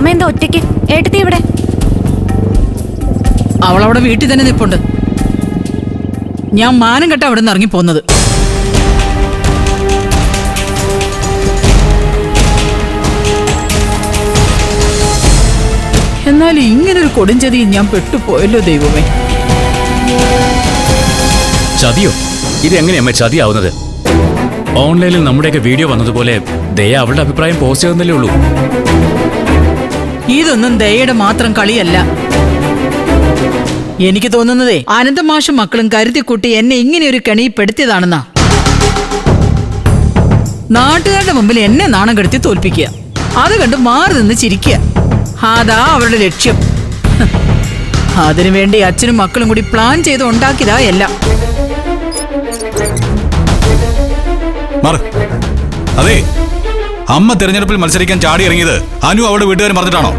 അമ്മ എന്താ ഒറ്റയ്ക്ക്? ഏട്ടത്തി എവിടെ? അവളവിടെ വീട്ടിൽ തന്നെ നിൽപ്പുണ്ട്. ഞാൻ മാനം കെട്ട അവിടെ നിന്ന് ഇറങ്ങിപ്പോന്നത്. എന്നാലും ഇങ്ങനൊരു കൊടുംചതിയിൽ ഞാൻ പെട്ടുപോയല്ലോ ദൈവമേ. ചതിയോ? ഇതെങ്ങനെയമ്മ ചതിയാവുന്നത്? ഓൺലൈനിൽ നമ്മുടെയൊക്കെ വീഡിയോ വന്നതുപോലെ ദയ അവളുടെ അഭിപ്രായം പോസ്റ്റ് ചെയ്യുന്നല്ലേ ഉള്ളൂ. ഇതൊന്നും ദയയുടെ മാത്രം കളിയല്ല. എനിക്ക് തോന്നുന്നതേ അനന്തമാഷും മക്കളും കരുതിക്കൂട്ടി എന്നെ ഇങ്ങനെയൊരു കെണിപ്പെടുത്തിയതാണെന്നാ. നാട്ടുകാരുടെ മുമ്പിൽ എന്നെ നാണം കെടുത്തി തോൽപ്പിക്കുക, അത് കണ്ട് മാറി നിന്ന് ചിരിക്കുക, അതാ അവരുടെ ലക്ഷ്യം. അതിനുവേണ്ടി അച്ഛനും മക്കളും കൂടി പ്ലാൻ ചെയ്ത് ഉണ്ടാക്കിയതാ എല്ലാം. അതെ, അമ്മ തെരഞ്ഞെടുപ്പിൽ മത്സരിക്കാൻ ചാടി ഇറങ്ങിയത് അനു അവളുടെ വീട്ടുകാർ പറഞ്ഞിട്ടാണോ?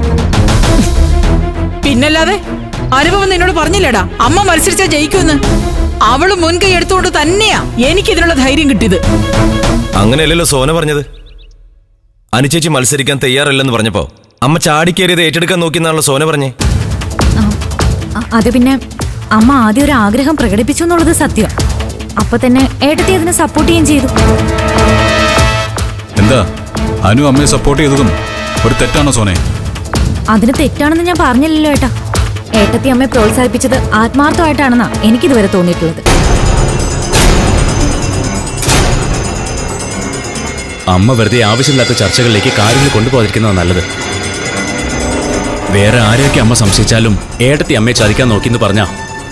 പിന്നല്ലാതെ. അനുഭവം നിന്നോട് പറഞ്ഞില്ലടാ അമ്മ മത്സരിച്ചാ ജയിക്കുമെന്ന്. അവള് മുൻകൈ എടുത്തുകൊണ്ട് തന്നെയാ എനിക്കിതിനുള്ള ധൈര്യം കിട്ടിയത്. അങ്ങനെയല്ലല്ലോ സോന പറഞ്ഞത്. അനുചേച്ചി മത്സരിക്കാൻ തയ്യാറല്ലെന്ന് പറഞ്ഞപ്പോ അമ്മ ചാടിക്കേറിയത് ഏറ്റെടുക്കാൻ നോക്കിയെന്നാണല്ലോ സോന പറഞ്ഞേ. അത് പിന്നെ അമ്മ ആദ്യം ഒരു ആഗ്രഹം പ്രകടിപ്പിച്ചു എന്നുള്ളത് സത്യം. അപ്പൊ തന്നെ ഏട്ടത്തി അതിനെ സപ്പോർട്ട് ചെയ്യുകയും ചെയ്തു. എന്താ അനു അമ്മയെ സപ്പോർട്ട് ചെയ്തതും ഒരു തെറ്റാണോ സോനെ? അതിന് തെറ്റാണെന്ന് ഞാൻ പറഞ്ഞില്ലല്ലോ ഏട്ടാ. ഏട്ടത്തി അമ്മയെ പ്രോത്സാഹിപ്പിച്ചത് ആത്മാർത്ഥമായിട്ടാണെന്നാ എനിക്കിതുവരെ തോന്നിയിട്ടുള്ളത്. അമ്മ വെറുതെ ആവശ്യമില്ലാത്ത ചർച്ചകളിലേക്ക് കാര്യങ്ങൾ കൊണ്ടുപോകാതിരിക്കുന്നതാണ് നല്ലത്. വേറെ ആരെയൊക്കെ അമ്മ സംശയിച്ചാലും ഏട്ടത്തി അമ്മയെ ചതിക്കാൻ നോക്കിയെന്ന് പറഞ്ഞാ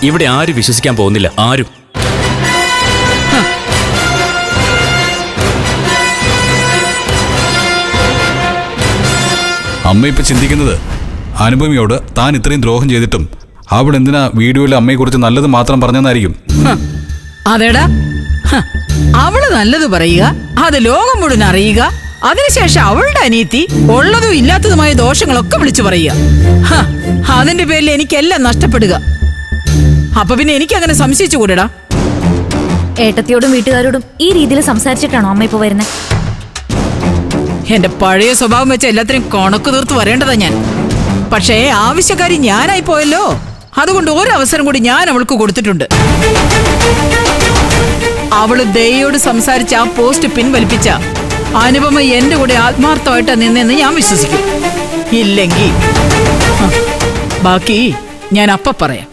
ഇവിടെ ആരും വിശ്വസിക്കാൻ പോകുന്നില്ല. ആരും. അമ്മ ഇപ്പൊ ചിന്തിക്കുന്നത് അനുപമയോട് താൻ ഇത്രയും ദ്രോഹം ചെയ്തിട്ടും അവൾ എന്തിനാ വീഡിയോയിൽ അമ്മയെക്കുറിച്ച് നല്ലത് മാത്രം പറഞ്ഞെന്നായിരിക്കും. അതേടാ, അവള് നല്ലത് പറയുക, അത് ലോകം മുഴുവൻ അറിയുക, അതിനുശേഷം അവളുടെ അനിയത്തി ഉള്ളതും ഇല്ലാത്തതുമായ ദോഷങ്ങളൊക്കെ വിളിച്ചു പറയുക. അതിന്റെ പേരിൽ എനിക്കെല്ലാം നഷ്ടപ്പെടുക. അപ്പൊ പിന്നെ എനിക്കങ്ങനെ സംശയിച്ചുകൂടെടാ? ഏട്ടത്തിയോടും വീട്ടുകാരോടും ഈ രീതിയിൽ സംസാരിച്ചിട്ടാണോ അമ്മ ഇപ്പൊ വരുന്നത്? എന്റെ പഴയ സ്വഭാവം വെച്ച് എല്ലാത്തിനും കണക്ക് തീർത്ത് വരേണ്ടതാ ഞാൻ. പക്ഷേ ആവശ്യക്കാരി ഞാനായി പോയല്ലോ. അതുകൊണ്ട് ഒരവസരം കൂടി ഞാൻ അവൾക്ക് കൊടുത്തിട്ടുണ്ട്. അവള് ദയോട് സംസാരിച്ച ആ പോസ്റ്റ് പിൻവലിപ്പിച്ച അനുപമ എന്റെ കൂടെ ആത്മാർത്ഥമായിട്ട് നിന്നെന്ന് ഞാൻ വിശ്വസിക്കും. ഇല്ലെങ്കിൽ ബാക്കി ഞാൻ അപ്പ പറയാം.